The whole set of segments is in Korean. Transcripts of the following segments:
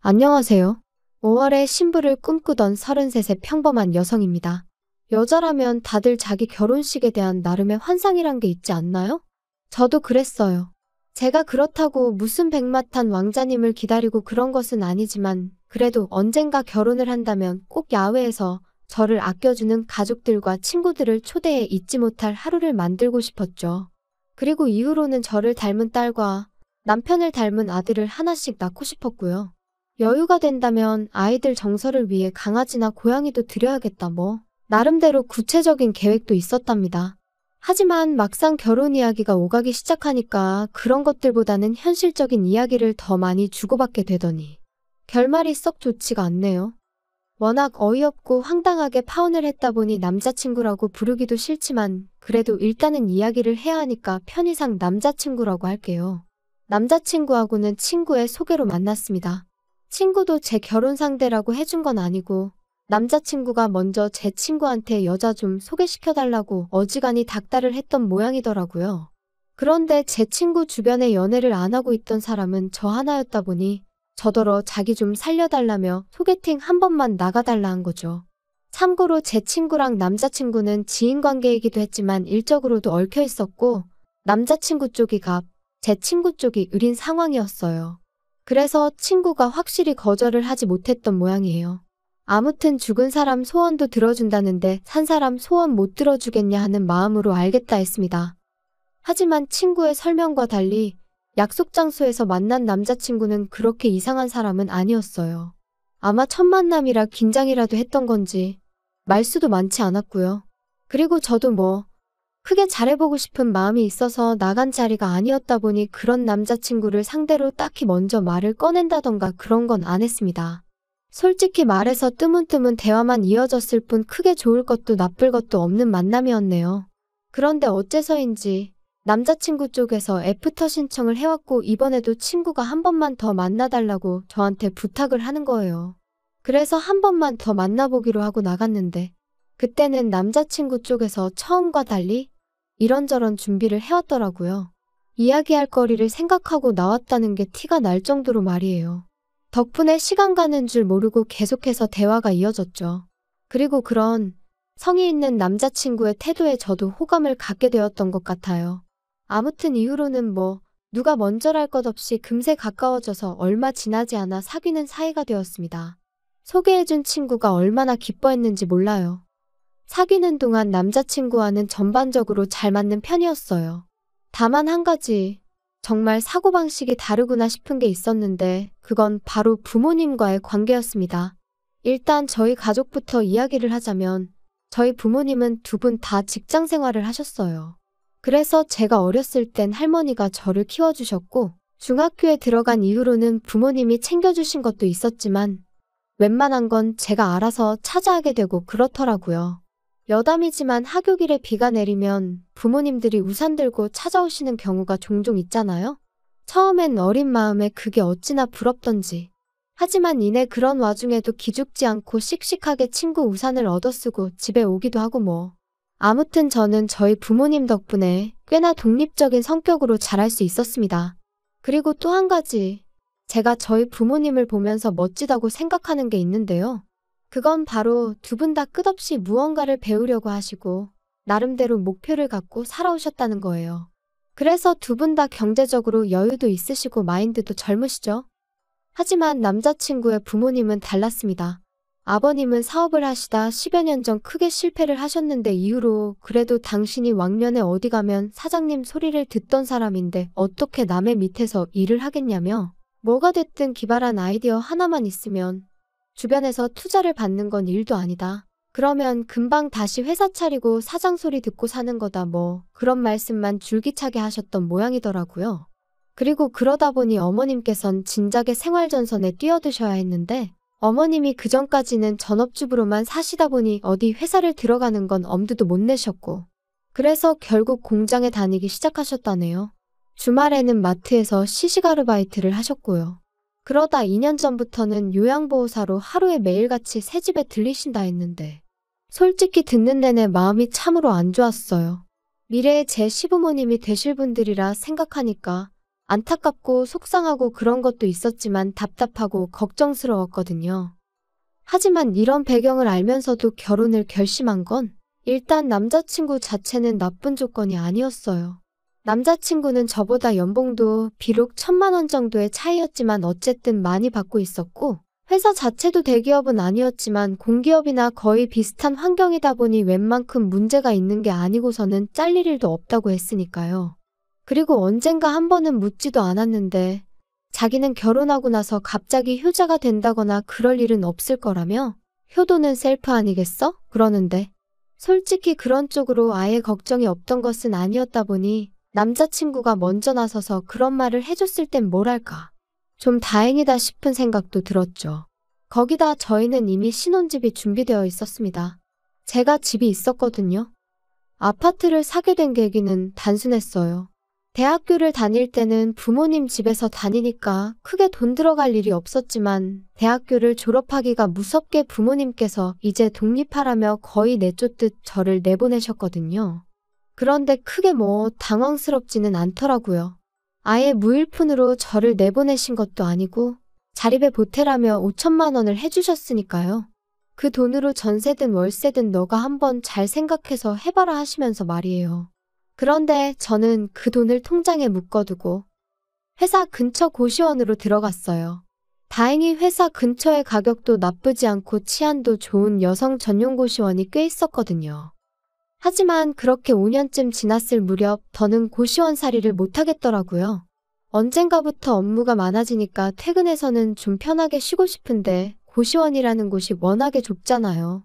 안녕하세요. 5월에 신부를 꿈꾸던 33의 평범한 여성입니다. 여자라면 다들 자기 결혼식에 대한 나름의 환상이란 게 있지 않나요? 저도 그랬어요. 제가 그렇다고 무슨 백마탄 왕자님을 기다리고 그런 것은 아니지만 그래도 언젠가 결혼을 한다면 꼭 야외에서 저를 아껴주는 가족들과 친구들을 초대해 잊지 못할 하루를 만들고 싶었죠. 그리고 이후로는 저를 닮은 딸과 남편을 닮은 아들을 하나씩 낳고 싶었고요. 여유가 된다면 아이들 정서를 위해 강아지나 고양이도 드려야겠다 나름대로 구체적인 계획도 있었답니다. 하지만 막상 결혼 이야기가 오가기 시작하니까 그런 것들보다는 현실적인 이야기를 더 많이 주고받게 되더니 결말이 썩 좋지가 않네요. 워낙 어이없고 황당하게 파혼을 했다 보니 남자친구라고 부르기도 싫지만 그래도 일단은 이야기를 해야 하니까 편의상 남자친구라고 할게요. 남자친구하고는 친구의 소개로 만났습니다. 친구도 제 결혼 상대라고 해준 건 아니고 남자친구가 먼저 제 친구한테 여자 좀 소개시켜달라고 어지간히 닥달을 했던 모양이더라고요. 그런데 제 친구 주변에 연애를 안 하고 있던 사람은 저 하나였다 보니 저더러 자기 좀 살려달라며 소개팅 한 번만 나가달라 한 거죠. 참고로 제 친구랑 남자친구는 지인관계이기도 했지만 일적으로도 얽혀 있었고 남자친구 쪽이 갑, 제 친구 쪽이 을인 상황이었어요. 그래서 친구가 확실히 거절을 하지 못했던 모양이에요. 아무튼 죽은 사람 소원도 들어준다는데 산 사람 소원 못 들어주겠냐 하는 마음으로 알겠다 했습니다. 하지만 친구의 설명과 달리 약속 장소에서 만난 남자친구는 그렇게 이상한 사람은 아니었어요. 아마 첫 만남이라 긴장이라도 했던 건지 말수도 많지 않았고요. 그리고 저도 크게 잘해보고 싶은 마음이 있어서 나간 자리가 아니었다 보니 그런 남자친구를 상대로 딱히 먼저 말을 꺼낸다던가 그런 건 안 했습니다. 솔직히 말해서 뜨문뜨문 대화만 이어졌을 뿐 크게 좋을 것도 나쁠 것도 없는 만남이었네요. 그런데 어째서인지 남자친구 쪽에서 애프터 신청을 해왔고 이번에도 친구가 한 번만 더 만나달라고 저한테 부탁을 하는 거예요. 그래서 한 번만 더 만나보기로 하고 나갔는데 그때는 남자친구 쪽에서 처음과 달리 이런저런 준비를 해왔더라고요. 이야기할 거리를 생각하고 나왔다는 게 티가 날 정도로 말이에요. 덕분에 시간 가는 줄 모르고 계속해서 대화가 이어졌죠. 그리고 그런 성의 있는 남자친구의 태도에 저도 호감을 갖게 되었던 것 같아요. 아무튼 이후로는 누가 먼저랄 것 없이 금세 가까워져서 얼마 지나지 않아 사귀는 사이가 되었습니다. 소개해준 친구가 얼마나 기뻐했는지 몰라요. 사귀는 동안 남자친구와는 전반적으로 잘 맞는 편이었어요. 다만 한 가지 정말 사고방식이 다르구나 싶은 게 있었는데 그건 바로 부모님과의 관계였습니다. 일단 저희 가족부터 이야기를 하자면 저희 부모님은 두 분 다 직장 생활을 하셨어요. 그래서 제가 어렸을 땐 할머니가 저를 키워주셨고 중학교에 들어간 이후로는 부모님이 챙겨주신 것도 있었지만 웬만한 건 제가 알아서 찾아하게 되고 그렇더라고요. 여담이지만 하교길에 비가 내리면 부모님들이 우산 들고 찾아오시는 경우가 종종 있잖아요. 처음엔 어린 마음에 그게 어찌나 부럽던지. 하지만 이내 그런 와중에도 기죽지 않고 씩씩하게 친구 우산을 얻어쓰고 집에 오기도 하고 아무튼 저는 저희 부모님 덕분에 꽤나 독립적인 성격으로 자랄 수 있었습니다. 그리고 또 한 가지, 제가 저희 부모님을 보면서 멋지다고 생각하는 게 있는데요. 그건 바로 두 분 다 끝없이 무언가를 배우려고 하시고 나름대로 목표를 갖고 살아오셨다는 거예요. 그래서 두 분 다 경제적으로 여유도 있으시고 마인드도 젊으시죠? 하지만 남자친구의 부모님은 달랐습니다. 아버님은 사업을 하시다 10여 년 전 크게 실패를 하셨는데 이후로 그래도 당신이 왕년에 어디 가면 사장님 소리를 듣던 사람인데 어떻게 남의 밑에서 일을 하겠냐며 뭐가 됐든 기발한 아이디어 하나만 있으면 주변에서 투자를 받는 건 일도 아니다. 그러면 금방 다시 회사 차리고 사장 소리 듣고 사는 거다 그런 말씀만 줄기차게 하셨던 모양이더라고요. 그리고 그러다 보니 어머님께선 진작에 생활전선에 뛰어드셔야 했는데 어머님이 그전까지는 전업주부로만 사시다 보니 어디 회사를 들어가는 건 엄두도 못 내셨고 그래서 결국 공장에 다니기 시작하셨다네요. 주말에는 마트에서 시식 아르바이트를 하셨고요. 그러다 2년 전부터는 요양보호사로 하루에 매일같이 새집에 들리신다 했는데 솔직히 듣는 내내 마음이 참으로 안 좋았어요. 미래의 제 시부모님이 되실 분들이라 생각하니까 안타깝고 속상하고 그런 것도 있었지만 답답하고 걱정스러웠거든요. 하지만 이런 배경을 알면서도 결혼을 결심한 건 일단 남자친구 자체는 나쁜 조건이 아니었어요. 남자친구는 저보다 연봉도 비록 1,000만 원 정도의 차이였지만 어쨌든 많이 받고 있었고 회사 자체도 대기업은 아니었지만 공기업이나 거의 비슷한 환경이다 보니 웬만큼 문제가 있는 게 아니고서는 잘릴 일도 없다고 했으니까요. 그리고 언젠가 한 번은 묻지도 않았는데 자기는 결혼하고 나서 갑자기 효자가 된다거나 그럴 일은 없을 거라며 효도는 셀프 아니겠어? 그러는데 솔직히 그런 쪽으로 아예 걱정이 없던 것은 아니었다 보니 남자친구가 먼저 나서서 그런 말을 해줬을 땐 뭐랄까. 좀 다행이다 싶은 생각도 들었죠. 거기다 저희는 이미 신혼집이 준비되어 있었습니다. 제가 집이 있었거든요. 아파트를 사게 된 계기는 단순했어요. 대학교를 다닐 때는 부모님 집에서 다니니까 크게 돈 들어갈 일이 없었지만 대학교를 졸업하기가 무섭게 부모님께서 이제 독립하라며 거의 내쫓듯 저를 내보내셨거든요. 그런데 크게 뭐 당황스럽지는 않더라고요. 아예 무일푼으로 저를 내보내신 것도 아니고 자립에 보태라며 5천만 원을 해주셨으니까요. 그 돈으로 전세든 월세든 너가 한번 잘 생각해서 해봐라 하시면서 말이에요. 그런데 저는 그 돈을 통장에 묶어두고 회사 근처 고시원으로 들어갔어요. 다행히 회사 근처의 가격도 나쁘지 않고 치안도 좋은 여성 전용 고시원이 꽤 있었거든요. 하지만 그렇게 5년쯤 지났을 무렵 더는 고시원살이를 못하겠더라고요. 언젠가부터 업무가 많아지니까 퇴근해서는 좀 편하게 쉬고 싶은데 고시원이라는 곳이 워낙에 좁잖아요.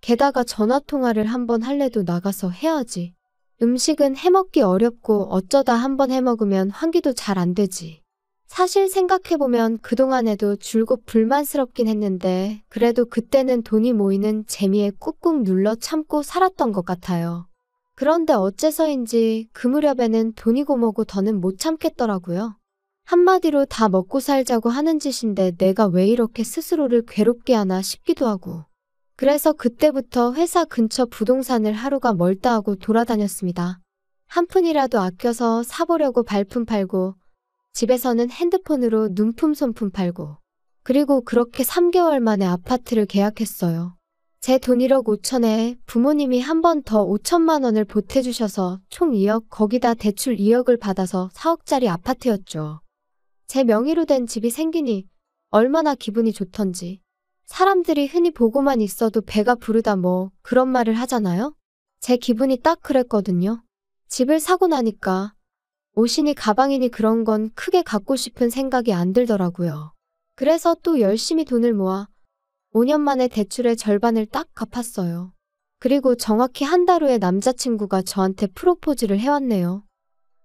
게다가 전화통화를 한번 할래도 나가서 해야지. 음식은 해먹기 어렵고 어쩌다 한번 해먹으면 환기도 잘 안 되지. 사실 생각해보면 그동안에도 줄곧 불만스럽긴 했는데 그래도 그때는 돈이 모이는 재미에 꾹꾹 눌러 참고 살았던 것 같아요. 그런데 어째서인지 그 무렵에는 돈이고 뭐고 더는 못 참겠더라고요. 한마디로 다 먹고 살자고 하는 짓인데 내가 왜 이렇게 스스로를 괴롭게 하나 싶기도 하고. 그래서 그때부터 회사 근처 부동산을 하루가 멀다 하고 돌아다녔습니다. 한 푼이라도 아껴서 사보려고 발품 팔고 집에서는 핸드폰으로 눈품 손품 팔고 그리고 그렇게 3개월 만에 아파트를 계약했어요. 제 돈 1억 5천에 부모님이 한 번 더 5천만 원을 보태주셔서 총 2억 거기다 대출 2억을 받아서 4억짜리 아파트였죠. 제 명의로 된 집이 생기니 얼마나 기분이 좋던지. 사람들이 흔히 보고만 있어도 배가 부르다 뭐 그런 말을 하잖아요. 제 기분이 딱 그랬거든요. 집을 사고 나니까 옷이니 가방이니 그런 건 크게 갖고 싶은 생각이 안 들더라고요. 그래서 또 열심히 돈을 모아 5년 만에 대출의 절반을 딱 갚았어요. 그리고 정확히 한 달 후에 남자친구가 저한테 프로포즈를 해왔네요.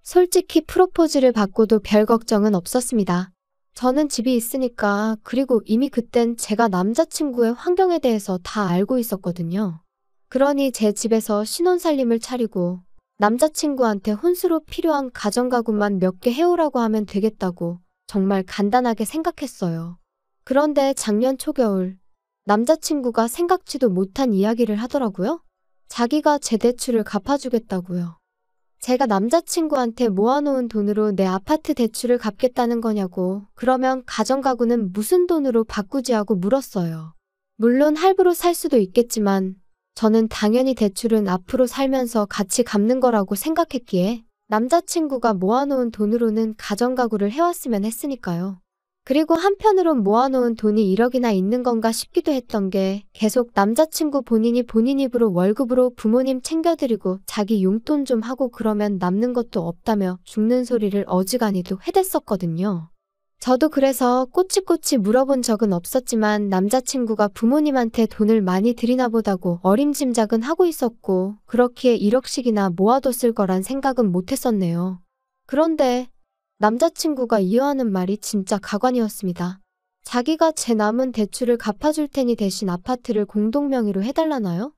솔직히 프로포즈를 받고도 별 걱정은 없었습니다. 저는 집이 있으니까 그리고 이미 그땐 제가 남자친구의 환경에 대해서 다 알고 있었거든요. 그러니 제 집에서 신혼살림을 차리고 남자친구한테 혼수로 필요한 가전가구만 몇 개 해오라고 하면 되겠다고 정말 간단하게 생각했어요. 그런데 작년 초겨울 남자친구가 생각지도 못한 이야기를 하더라고요. 자기가 제 대출을 갚아주겠다고요. 제가 남자친구한테 모아놓은 돈으로 내 아파트 대출을 갚겠다는 거냐고 그러면 가전가구는 무슨 돈으로 바꾸지 하고 물었어요. 물론 할부로 살 수도 있겠지만 저는 당연히 대출은 앞으로 살면서 같이 갚는 거라고 생각했기에 남자친구가 모아놓은 돈으로는 가전가구를 해왔으면 했으니까요. 그리고 한편으론 모아놓은 돈이 1억이나 있는 건가 싶기도 했던 게 계속 남자친구 본인이 본인 입으로 월급으로 부모님 챙겨드리고 자기 용돈 좀 하고 그러면 남는 것도 없다며 죽는 소리를 어지간히도 해댔었거든요. 저도 그래서 꼬치꼬치 물어본 적은 없었지만 남자친구가 부모님한테 돈을 많이 드리나 보다고 어림짐작은 하고 있었고 그렇기에 1억씩이나 모아뒀을 거란 생각은 못했었네요. 그런데 남자친구가 이어하는 말이 진짜 가관이었습니다. 자기가 제 남은 대출을 갚아줄 테니 대신 아파트를 공동명의로 해달라나요?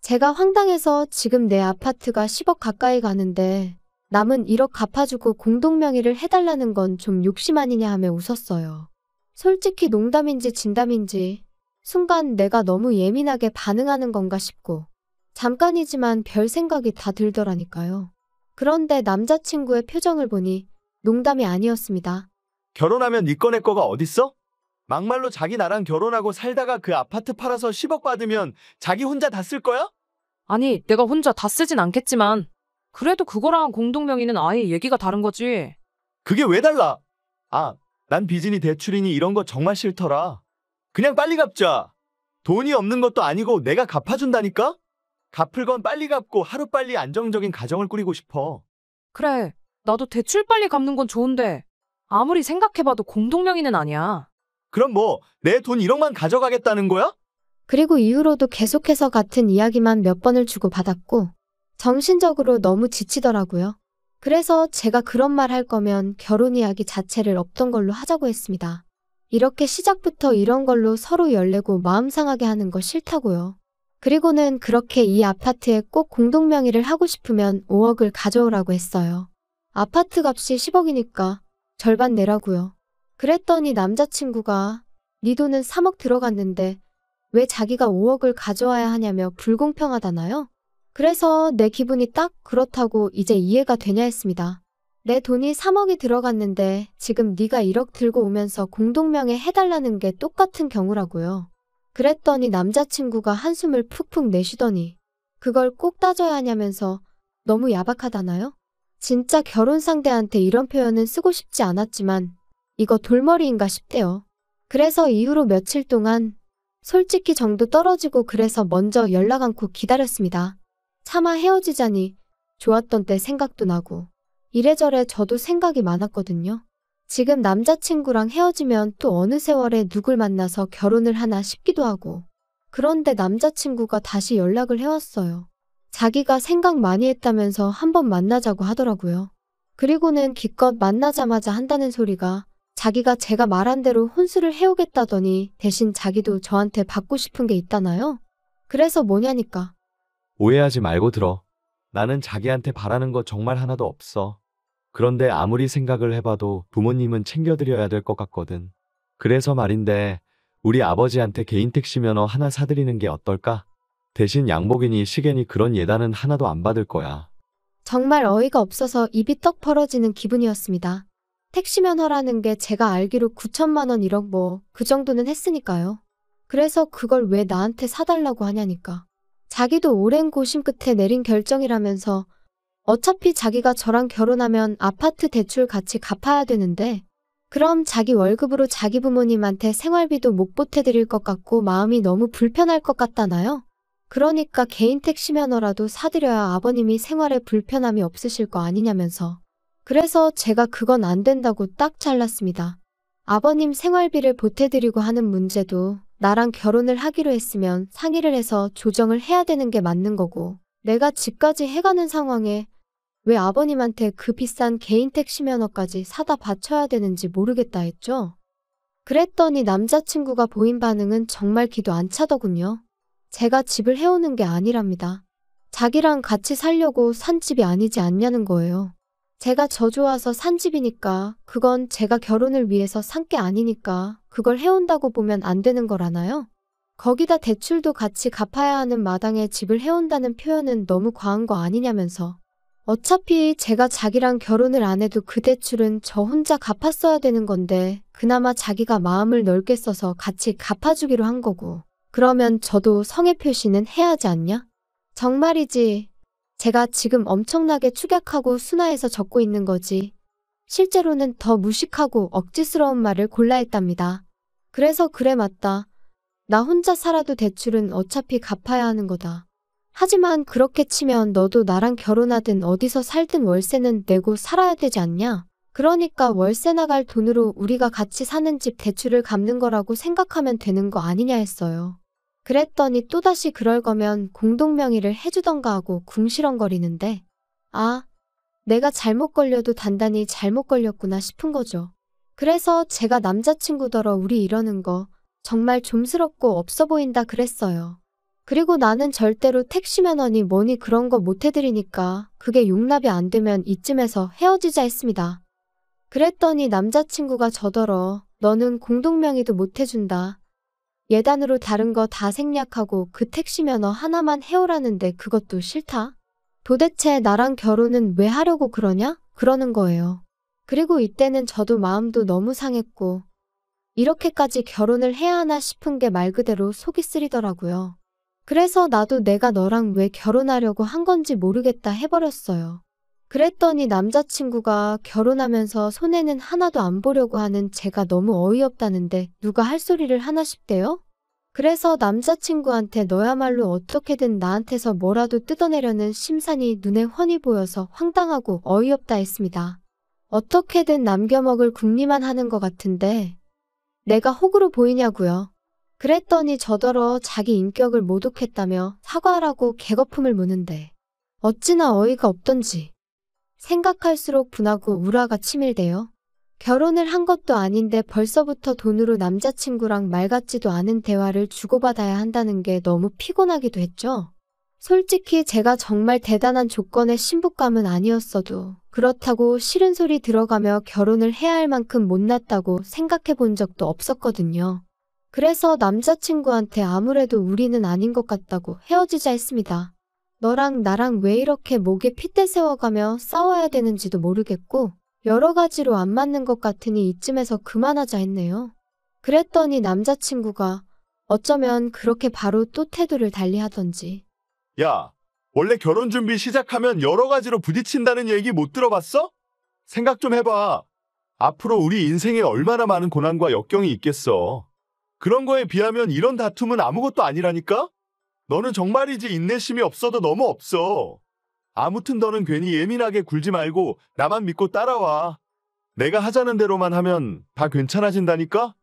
제가 황당해서 지금 내 아파트가 10억 가까이 가는데 남은 1억 갚아주고 공동명의를 해달라는 건 좀 욕심 아니냐 하며 웃었어요. 솔직히 농담인지 진담인지 순간 내가 너무 예민하게 반응하는 건가 싶고 잠깐이지만 별 생각이 다 들더라니까요. 그런데 남자친구의 표정을 보니 농담이 아니었습니다. 결혼하면 네 거 내 거가 어딨어? 막말로 자기 나랑 결혼하고 살다가 그 아파트 팔아서 10억 받으면 자기 혼자 다 쓸 거야? 아니, 내가 혼자 다 쓰진 않겠지만 그래도 그거랑 공동명의는 아예 얘기가 다른 거지. 그게 왜 달라? 아, 난 빚이니 대출이니 이런 거 정말 싫더라. 그냥 빨리 갚자. 돈이 없는 것도 아니고 내가 갚아준다니까? 갚을 건 빨리 갚고 하루빨리 안정적인 가정을 꾸리고 싶어. 그래, 나도 대출 빨리 갚는 건 좋은데 아무리 생각해봐도 공동명의는 아니야. 그럼 뭐, 내 돈 1억만 가져가겠다는 거야? 그리고 이후로도 계속해서 같은 이야기만 몇 번을 주고받았고 정신적으로 너무 지치더라고요. 그래서 제가 그런 말 할 거면 결혼 이야기 자체를 없던 걸로 하자고 했습니다. 이렇게 시작부터 이런 걸로 서로 열내고 마음 상하게 하는 거 싫다고요. 그리고는 그렇게 이 아파트에 꼭 공동명의를 하고 싶으면 5억을 가져오라고 했어요. 아파트 값이 10억이니까 절반 내라고요. 그랬더니 남자친구가 네 돈은 3억 들어갔는데 왜 자기가 5억을 가져와야 하냐며 불공평하다나요? 그래서 내 기분이 딱 그렇다고 이제 이해가 되냐 했습니다. 내 돈이 3억이 들어갔는데 지금 네가 1억 들고 오면서 공동명의 해달라는 게 똑같은 경우라고요. 그랬더니 남자친구가 한숨을 푹푹 내쉬더니 그걸 꼭 따져야 하냐면서 너무 야박하다나요? 진짜 결혼 상대한테 이런 표현은 쓰고 싶지 않았지만 이거 돌머리인가 싶대요. 그래서 이후로 며칠 동안 솔직히 정도 떨어지고 그래서 먼저 연락 않고 기다렸습니다. 차마 헤어지자니 좋았던 때 생각도 나고 이래저래 저도 생각이 많았거든요. 지금 남자친구랑 헤어지면 또 어느 세월에 누굴 만나서 결혼을 하나 싶기도 하고 그런데 남자친구가 다시 연락을 해왔어요. 자기가 생각 많이 했다면서 한번 만나자고 하더라고요. 그리고는 기껏 만나자마자 한다는 소리가 자기가 제가 말한 대로 혼수를 해오겠다더니 대신 자기도 저한테 받고 싶은 게 있다나요? 그래서 뭐냐니까. 오해하지 말고 들어. 나는 자기한테 바라는 거 정말 하나도 없어. 그런데 아무리 생각을 해봐도 부모님은 챙겨드려야 될 것 같거든. 그래서 말인데 우리 아버지한테 개인 택시 면허 하나 사드리는 게 어떨까? 대신 양복이니 시계니 그런 예단은 하나도 안 받을 거야. 정말 어이가 없어서 입이 떡 벌어지는 기분이었습니다. 택시 면허라는 게 제가 알기로 9천만 원 1억 뭐 그 정도는 했으니까요. 그래서 그걸 왜 나한테 사달라고 하냐니까. 자기도 오랜 고심 끝에 내린 결정이라면서 어차피 자기가 저랑 결혼하면 아파트 대출 같이 갚아야 되는데 그럼 자기 월급으로 자기 부모님한테 생활비도 못 보태드릴 것 같고 마음이 너무 불편할 것 같다나요? 그러니까 개인 택시 면허라도 사드려야 아버님이 생활에 불편함이 없으실 거 아니냐면서. 그래서 제가 그건 안 된다고 딱 잘랐습니다. 아버님 생활비를 보태드리고 하는 문제도 나랑 결혼을 하기로 했으면 상의를 해서 조정을 해야 되는 게 맞는 거고 내가 집까지 해가는 상황에 왜 아버님한테 그 비싼 개인 택시 면허까지 사다 바쳐야 되는지 모르겠다 했죠. 그랬더니 남자친구가 보인 반응은 정말 기도 안 차더군요. 제가 집을 해오는 게 아니랍니다. 자기랑 같이 살려고 산 집이 아니지 않냐는 거예요. 제가 저 좋아서 산 집이니까 그건 제가 결혼을 위해서 산 게 아니니까 그걸 해온다고 보면 안 되는 거라나요? 거기다 대출도 같이 갚아야 하는 마당에 집을 해온다는 표현은 너무 과한 거 아니냐면서. 어차피 제가 자기랑 결혼을 안 해도 그 대출은 저 혼자 갚았어야 되는 건데 그나마 자기가 마음을 넓게 써서 같이 갚아주기로 한 거고 그러면 저도 성의 표시는 해야 하지 않냐? 정말이지. 제가 지금 엄청나게 축약하고 순화해서 적고 있는 거지. 실제로는 더 무식하고 억지스러운 말을 골라 했답니다. 그래서 그래 맞다. 나 혼자 살아도 대출은 어차피 갚아야 하는 거다. 하지만 그렇게 치면 너도 나랑 결혼하든 어디서 살든 월세는 내고 살아야 되지 않냐? 그러니까 월세 나갈 돈으로 우리가 같이 사는 집 대출을 갚는 거라고 생각하면 되는 거 아니냐 했어요. 그랬더니 또다시 그럴 거면 공동명의를 해주던가 하고 궁시렁거리는데 아, 내가 잘못 걸려도 단단히 잘못 걸렸구나 싶은 거죠. 그래서 제가 남자친구더러 우리 이러는 거 정말 좀스럽고 없어 보인다 그랬어요. 그리고 나는 절대로 택시 면허니 뭐니 그런 거 못 해드리니까 그게 용납이 안 되면 이쯤에서 헤어지자 했습니다. 그랬더니 남자친구가 저더러 너는 공동명의도 못 해준다. 예단으로 다른 거 다 생략하고 그 택시 면허 하나만 해오라는데 그것도 싫다? 도대체 나랑 결혼은 왜 하려고 그러냐? 그러는 거예요. 그리고 이때는 저도 마음도 너무 상했고, 이렇게까지 결혼을 해야 하나 싶은 게 말 그대로 속이 쓰리더라고요. 그래서 나도 내가 너랑 왜 결혼하려고 한 건지 모르겠다 해버렸어요. 그랬더니 남자친구가 결혼하면서 손해는 하나도 안 보려고 하는 제가 너무 어이없다는데 누가 할 소리를 하나 싶대요? 그래서 남자친구한테 너야말로 어떻게든 나한테서 뭐라도 뜯어내려는 심산이 눈에 훤히 보여서 황당하고 어이없다 했습니다. 어떻게든 남겨먹을 궁리만 하는 것 같은데 내가 호구로 보이냐고요. 그랬더니 저더러 자기 인격을 모독했다며 사과하라고 개거품을 무는데 어찌나 어이가 없던지. 생각할수록 분하고 우라가 치밀대요. 결혼을 한 것도 아닌데 벌써부터 돈으로 남자친구랑 말 같지도 않은 대화를 주고받아야 한다는 게 너무 피곤하기도 했죠. 솔직히 제가 정말 대단한 조건의 신부감은 아니었어도 그렇다고 싫은 소리 들어가며 결혼을 해야 할 만큼 못났다고 생각해 본 적도 없었거든요. 그래서 남자친구한테 아무래도 우리는 아닌 것 같다고 헤어지자 했습니다. 너랑 나랑 왜 이렇게 목에 핏대 세워가며 싸워야 되는지도 모르겠고 여러 가지로 안 맞는 것 같으니 이쯤에서 그만하자 했네요. 그랬더니 남자친구가 어쩌면 그렇게 바로 또 태도를 달리하던지. 야, 원래 결혼 준비 시작하면 여러 가지로 부딪힌다는 얘기 못 들어봤어? 생각 좀 해봐. 앞으로 우리 인생에 얼마나 많은 고난과 역경이 있겠어. 그런 거에 비하면 이런 다툼은 아무것도 아니라니까? 너는 정말이지 인내심이 없어도 너무 없어. 아무튼 너는 괜히 예민하게 굴지 말고 나만 믿고 따라와. 내가 하자는 대로만 하면 다 괜찮아진다니까?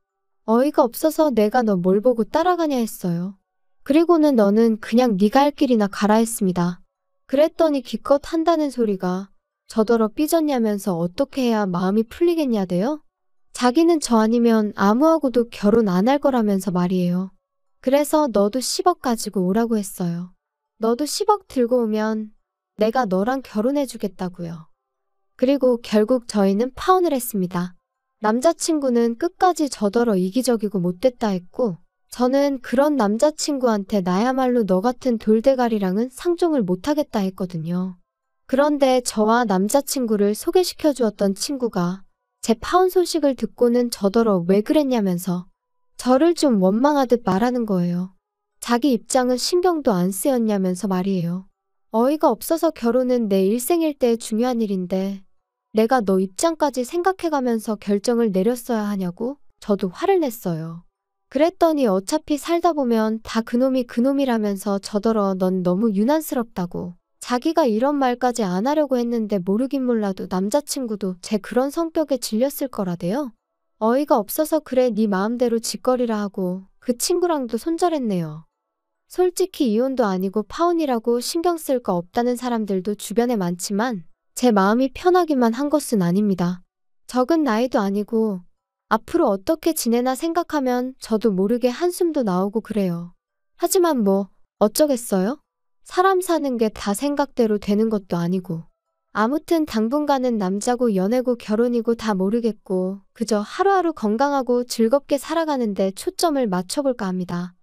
어이가 없어서 내가 너 뭘 보고 따라가냐 했어요. 그리고는 너는 그냥 네가 할 길이나 가라 했습니다. 그랬더니 기껏 한다는 소리가 저더러 삐졌냐면서 어떻게 해야 마음이 풀리겠냐대요? 자기는 저 아니면 아무하고도 결혼 안 할 거라면서 말이에요. 그래서 너도 10억 가지고 오라고 했어요. 너도 10억 들고 오면 내가 너랑 결혼해 주겠다고요. 그리고 결국 저희는 파혼을 했습니다. 남자친구는 끝까지 저더러 이기적이고 못됐다 했고 저는 그런 남자친구한테 나야말로 너 같은 돌대가리랑은 상종을 못하겠다 했거든요. 그런데 저와 남자친구를 소개시켜 주었던 친구가 제 파혼 소식을 듣고는 저더러 왜 그랬냐면서 저를 좀 원망하듯 말하는 거예요. 자기 입장은 신경도 안 쓰였냐면서 말이에요. 어이가 없어서 결혼은 내 일생일 때 중요한 일인데 내가 너 입장까지 생각해가면서 결정을 내렸어야 하냐고 저도 화를 냈어요. 그랬더니 어차피 살다 보면 다 그놈이 그놈이라면서 저더러 넌 너무 유난스럽다고 자기가 이런 말까지 안 하려고 했는데 모르긴 몰라도 남자친구도 제 그런 성격에 질렸을 거라대요. 어이가 없어서 그래 네 마음대로 짓거리라 하고 그 친구랑도 손절했네요. 솔직히 이혼도 아니고 파혼이라고 신경 쓸 거 없다는 사람들도 주변에 많지만 제 마음이 편하기만 한 것은 아닙니다. 적은 나이도 아니고 앞으로 어떻게 지내나 생각하면 저도 모르게 한숨도 나오고 그래요. 하지만 뭐 어쩌겠어요? 사람 사는 게 다 생각대로 되는 것도 아니고. 아무튼 당분간은 남자고 연애고 결혼이고 다 모르겠고 그저 하루하루 건강하고 즐겁게 살아가는데 초점을 맞춰볼까 합니다.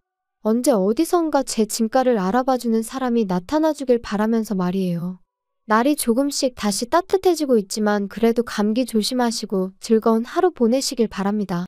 언제 어디선가 제 진가를 알아봐주는 사람이 나타나주길 바라면서 말이에요. 날이 조금씩 다시 따뜻해지고 있지만 그래도 감기 조심하시고 즐거운 하루 보내시길 바랍니다.